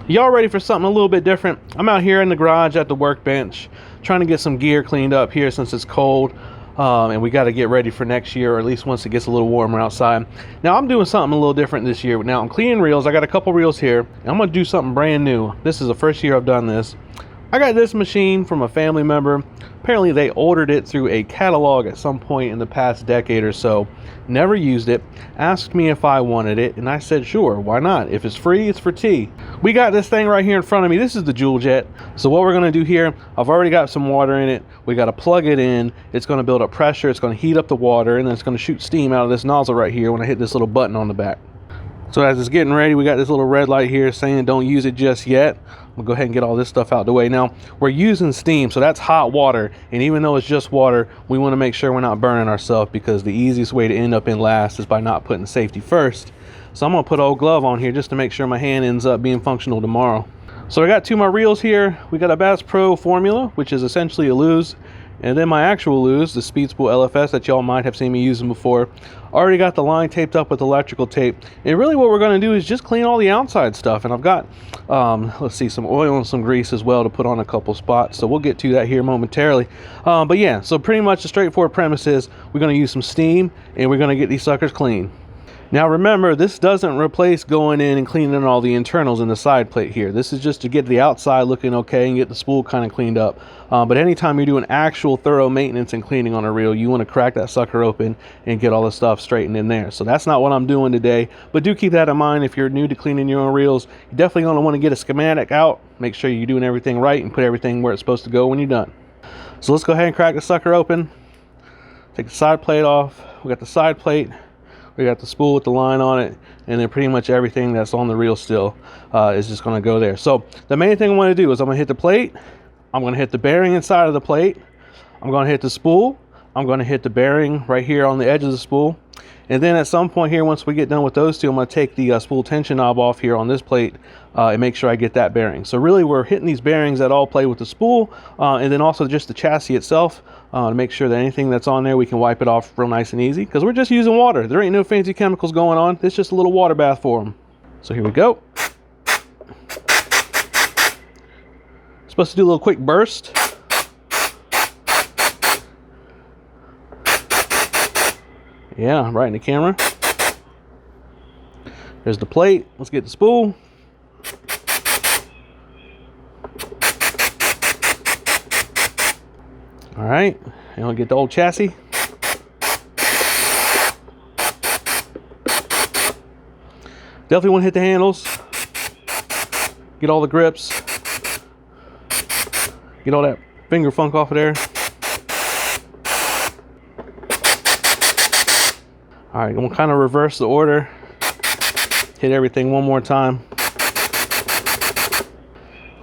Y'all ready for something a little bit different? I'm out here in the garage at the workbench trying to get some gear cleaned up here since it's cold, and we got to get ready for next year, or at least once it gets a little warmer outside. Now I'm doing something a little different this year. Now I'm cleaning reels. I got a couple reels here, and I'm going to do something brand new. This is the first year I've done this. I got this machine from a family member. Apparently they ordered it through a catalog at some point in the past decade or so. Never used it. Asked me if I wanted it, and I said sure, why not? If it's free, it's for tea. We got this thing right here in front of me. This is the Joule Jet. So what we're going to do here, I've already got some water in it. We got to plug it in. It's going to build up pressure. It's going to heat up the water, and then it's going to shoot steam out of this nozzle right here when I hit this little button on the back. So as it's getting ready, we got this little red light here saying don't use it just yet. We'll go ahead and get all this stuff out the way. Now, we're using steam, so that's hot water. And even though it's just water, we want to make sure we're not burning ourselves, because the easiest way to end up in last is by not putting safety first. So I'm going to put an old glove on here just to make sure my hand ends up being functional tomorrow. So I got two of my reels here. We got a Bass Pro Formula, which is essentially a luge. And then my actual luge, the Speedspool LFS that y'all might have seen me using before. Already got the line taped up with electrical tape. And really what we're going to do is just clean all the outside stuff. And I've got, let's see, some oil and some grease as well to put on a couple spots. So we'll get to that here momentarily. But yeah, so pretty much the straightforward premise is we're going to use some steam and we're going to get these suckers clean. Now remember, this doesn't replace going in and cleaning all the internals in the side plate here. This is just to get the outside looking okay and get the spool kind of cleaned up. But anytime you're doing actual thorough maintenance and cleaning on a reel, you want to crack that sucker open and get all the stuff straightened in there. So that's not what I'm doing today, but do keep that in mind. If you're new to cleaning your own reels, you're definitely going to want to get a schematic out, make sure you're doing everything right, and put everything where it's supposed to go when you're done. So let's go ahead and crack the sucker open. Take the side plate off. We got the side plate. We got the spool with the line on it, and then pretty much everything that's on the reel still is just going to go there. So the main thing I want to do is I'm going to hit the plate, I'm going to hit the bearing inside of the plate, I'm going to hit the spool, I'm going to hit the bearing right here on the edge of the spool, and then at some point here, once we get done with those two, I'm going to take the spool tension knob off here on this plate and make sure I get that bearing. So really we're hitting these bearings that all play with the spool, and then also just the chassis itself, to make sure that anything that's on there, we can wipe it off real nice and easy, because we're just using water. There ain't no fancy chemicals going on. It's just a little water bath for them. So here we go. Supposed to do a little quick burst. Yeah, right in the camera. There's the plate. Let's get the spool. All right, and we'll get the old chassis. Definitely want to hit the handles. Get all the grips. Get all that finger funk off of there. All right, I'm gonna kind of reverse the order. Hit everything one more time.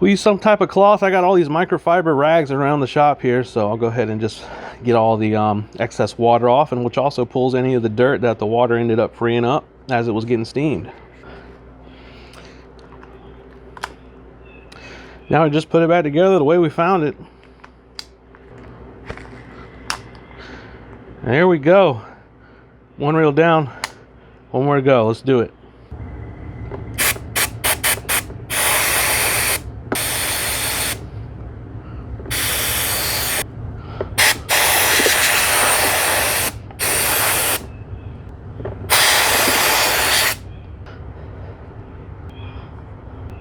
We use some type of cloth. I got all these microfiber rags around the shop here, so I'll go ahead and just get all the excess water off, and which also pulls any of the dirt that the water ended up freeing up as it was getting steamed. Now I just put it back together the way we found it. There we go. One reel down, one more to go. Let's do it.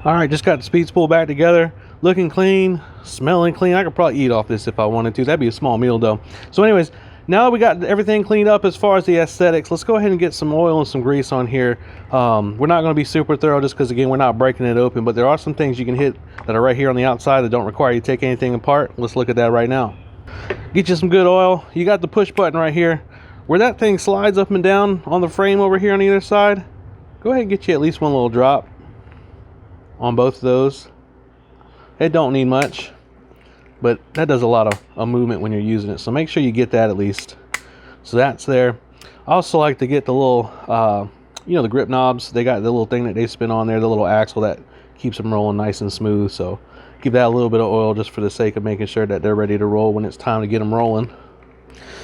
All right, just got the speed spool back together, looking clean, smelling clean. I could probably eat off this if I wanted to. That'd be a small meal though. So anyways, now that we got everything cleaned up as far as the aesthetics, let's go ahead and get some oil and some grease on here. We're not going to be super thorough just because, again, we're not breaking it open, but there are some things you can hit that are right here on the outside that don't require you to take anything apart. Let's look at that right now. Get you some good oil. You got the push button right here. Where that thing slides up and down on the frame over here on either side, go ahead and get you at least one little drop on both of those. It don't need much, but that does a lot of movement when you're using it, so make sure you get that at least. So that's there. I also like to get the little you know, the grip knobs. They got the little thing that they spin on there, the little axle that keeps them rolling nice and smooth. So give that a little bit of oil just for the sake of making sure that they're ready to roll when it's time to get them rolling.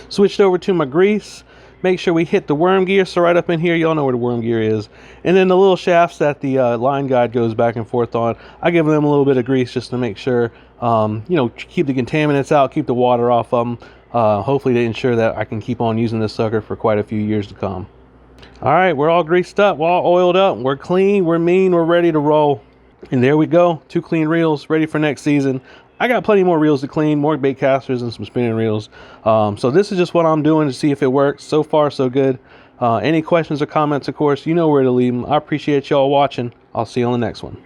Switched over to my grease. make sure we hit the worm gear. So right up in here, y'all know where the worm gear is. And then the little shafts that the line guide goes back and forth on, I give them a little bit of grease just to make sure, you know, keep the contaminants out, keep the water off of them. Hopefully to ensure that I can keep on using this sucker for quite a few years to come. All right, we're all greased up, we're all oiled up, we're clean, we're mean, we're ready to roll. And there we go, 2 clean reels ready for next season. I got plenty more reels to clean, more bait casters and some spinning reels. So this is just what I'm doing to see if it works. So far, so good. Any questions or comments, of course, you know where to leave them. I appreciate y'all watching. I'll see you on the next one.